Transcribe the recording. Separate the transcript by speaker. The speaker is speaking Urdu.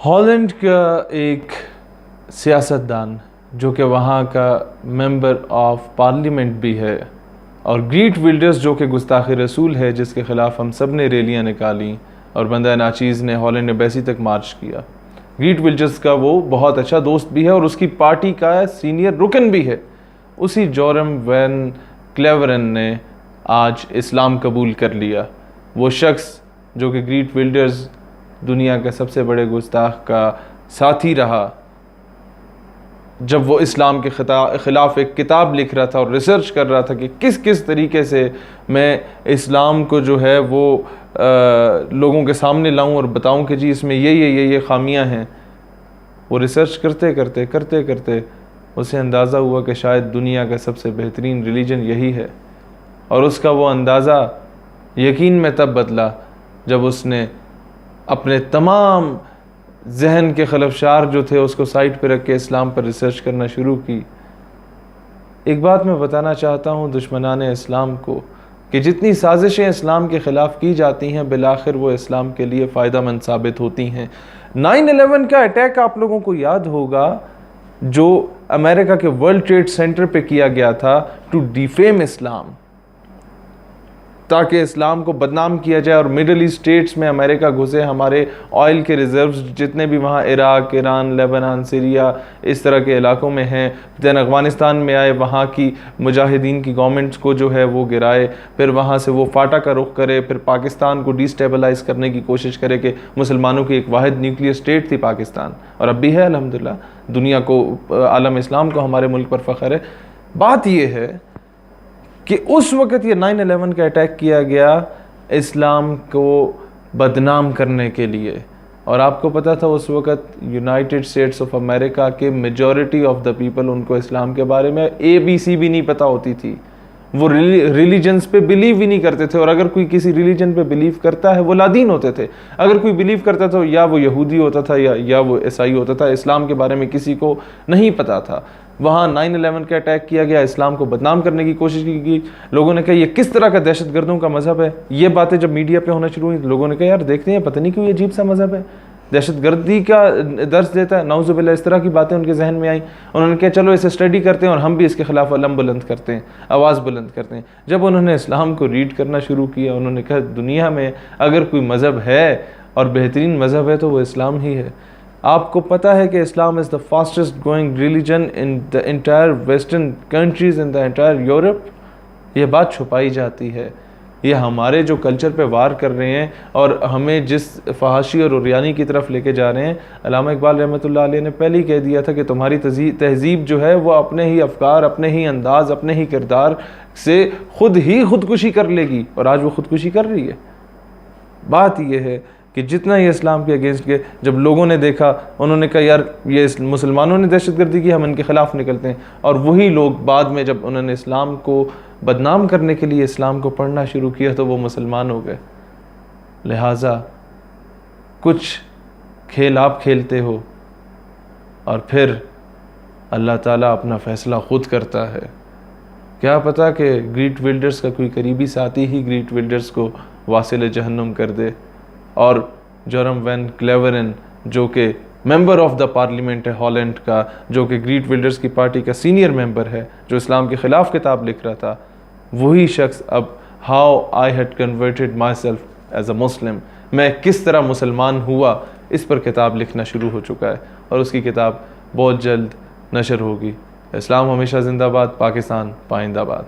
Speaker 1: ہالینڈ کا ایک سیاستدان جو کہ وہاں کا ممبر آف پارلیمنٹ بھی ہے، اور گیٹ ولڈرز جو کہ گستاخ رسول ہے، جس کے خلاف ہم سب نے ریلیاں نکالیں اور بندہ ناچیز نے ہالینڈ ایمبیسی تک مارچ کیا۔ گیٹ ولڈرز کا وہ بہت اچھا دوست بھی ہے اور اس کی پارٹی کا سینئر رکن بھی ہے۔ اسی جورم وین کلیورن نے آج اسلام قبول کر لیا۔ وہ شخص جو کہ گیٹ ولڈرز دنیا کے سب سے بڑے گستاخ کا ساتھی رہا، جب وہ اسلام کے خلاف ایک کتاب لکھ رہا تھا اور ریسرچ کر رہا تھا کہ کس طریقے سے میں اسلام کو جو ہے وہ لوگوں کے سامنے لاؤں اور بتاؤں کہ جی اس میں یہ خامیاں ہیں، وہ ریسرچ کرتے اسے اندازہ ہوا کہ شاید دنیا کا سب سے بہترین ریلیجن یہی ہے، اور اس کا وہ اندازہ یقین میں تب بدلا جب اس نے اپنے تمام ذہن کے خلفشار جو تھے اس کو سائٹ پہ رکھ کے اسلام پر ریسرچ کرنا شروع کی۔ ایک بات میں بتانا چاہتا ہوں دشمنان اسلام کو کہ جتنی سازشیں اسلام کے خلاف کی جاتی ہیں بالآخر وہ اسلام کے لیے فائدہ مند ثابت ہوتی ہیں۔ 9/11 کا اٹیک آپ لوگوں کو یاد ہوگا جو امریکہ کے ورلڈ ٹریڈ سینٹر پہ کیا گیا تھا ٹو ڈیفیم اسلام، تاکہ اسلام کو بدنام کیا جائے اور مڈل ایسٹ اسٹیٹس میں امریکہ گھسے، ہمارے آئل کے ریزروز جتنے بھی وہاں عراق، ایران، لیبنان، سیریا اس طرح کے علاقوں میں ہیں، دین افغانستان میں آئے، وہاں کی مجاہدین کی گورنمنٹس کو جو ہے وہ گرائے، پھر وہاں سے وہ فاٹا کا رخ کرے، پھر پاکستان کو ڈیسٹیبلائز کرنے کی کوشش کرے کہ مسلمانوں کی ایک واحد نیوکلیئر اسٹیٹ تھی پاکستان، اور اب بھی ہے الحمدللہ، دنیا کو، عالم اسلام کو ہمارے ملک پر فخر ہے۔ بات یہ ہے کہ اس وقت یہ 9/11 کا اٹیک کیا گیا اسلام کو بدنام کرنے کے لیے، اور آپ کو پتا تھا اس وقت یونائٹڈ اسٹیٹس آف امریکہ کے majority of the people in کو اسلام کے بارے میں ABC بھی نہیں پتا ہوتی تھی، وہ ریلیجنز پہ بلیو ہی نہیں کرتے تھے، اور اگر کوئی کسی ریلیجن پہ بلیو کرتا ہے وہ لادین ہوتے تھے، اگر کوئی بلیو کرتا تھا یا وہ یہودی ہوتا تھا یا وہ عیسائی ہوتا تھا، اسلام کے بارے میں کسی کو نہیں پتا تھا۔ وہاں 9/11 کا اٹیک کیا گیا، اسلام کو بدنام کرنے کی کوشش کی گئی، لوگوں نے کہا یہ کس طرح کا دہشت گردوں کا مذہب ہے، یہ باتیں جب میڈیا پہ ہونا شروع ہوئی لوگوں نے کہا یار دیکھتے ہیں پتہ نہیں کیوں یہ عجیب سا مذہب ہے، دہشت گردی کا درس دیتا ہے، نعوذ باللہ، اس طرح کی باتیں ان کے ذہن میں آئیں، انہوں نے کہا چلو اسے اسٹڈی کرتے ہیں اور ہم بھی اس کے خلاف علم بلند کرتے ہیں، آواز بلند کرتے ہیں۔ جب انہوں نے اسلام کو ریڈ کرنا شروع کیا انہوں نے کہا دنیا میں اگر کوئی مذہب ہے اور بہترین مذہب ہے تو وہ اسلام ہی ہے۔ آپ کو پتہ ہے کہ Islam is the fastest going religion in the entire western countries in the entire Europe. یہ بات چھپائی جاتی ہے، یہ ہمارے جو کلچر پہ وار کر رہے ہیں اور ہمیں جس فحاشی اور عریانی کی طرف لے کے جا رہے ہیں۔ علامہ اقبال رحمۃ اللہ علیہ نے پہلے ہی کہہ دیا تھا کہ تمہاری تہذیب جو ہے وہ اپنے ہی افکار، اپنے ہی انداز، اپنے ہی کردار سے خود ہی خودکشی کر لے گی، اور آج وہ خودکشی کر رہی ہے۔ بات یہ ہے کہ جتنا یہ اسلام کے اگینسٹ گئے، جب لوگوں نے دیکھا انہوں نے کہا یار یہ مسلمانوں نے دہشت گردی کی، ہم ان کے خلاف نکلتے ہیں، اور وہی لوگ بعد میں جب انہوں نے اسلام کو بدنام کرنے کے لیے اسلام کو پڑھنا شروع کیا تو وہ مسلمان ہو گئے۔ لہٰذا کچھ کھیل آپ کھیلتے ہو اور پھر اللہ تعالیٰ اپنا فیصلہ خود کرتا ہے۔ کیا پتہ کہ گیٹ ولڈرز کا کوئی قریبی ساتھی ہی گیٹ ولڈرز کو واصل جہنم کر دے، اور جورم وین کلیورن جو کہ ممبر آف دا پارلیمنٹ ہے ہالینڈ کا، جو کہ گیٹ ولڈرز کی پارٹی کا سینئر ممبر ہے، جو اسلام کے خلاف کتاب لکھ رہا تھا، وہی شخص اب how I had converted myself as a Muslim, میں کس طرح مسلمان ہوا، اس پر کتاب لکھنا شروع ہو چکا ہے، اور اس کی کتاب بہت جلد نشر ہوگی۔ اسلام ہمیشہ زندہ باد، پاکستان پائندہ باد۔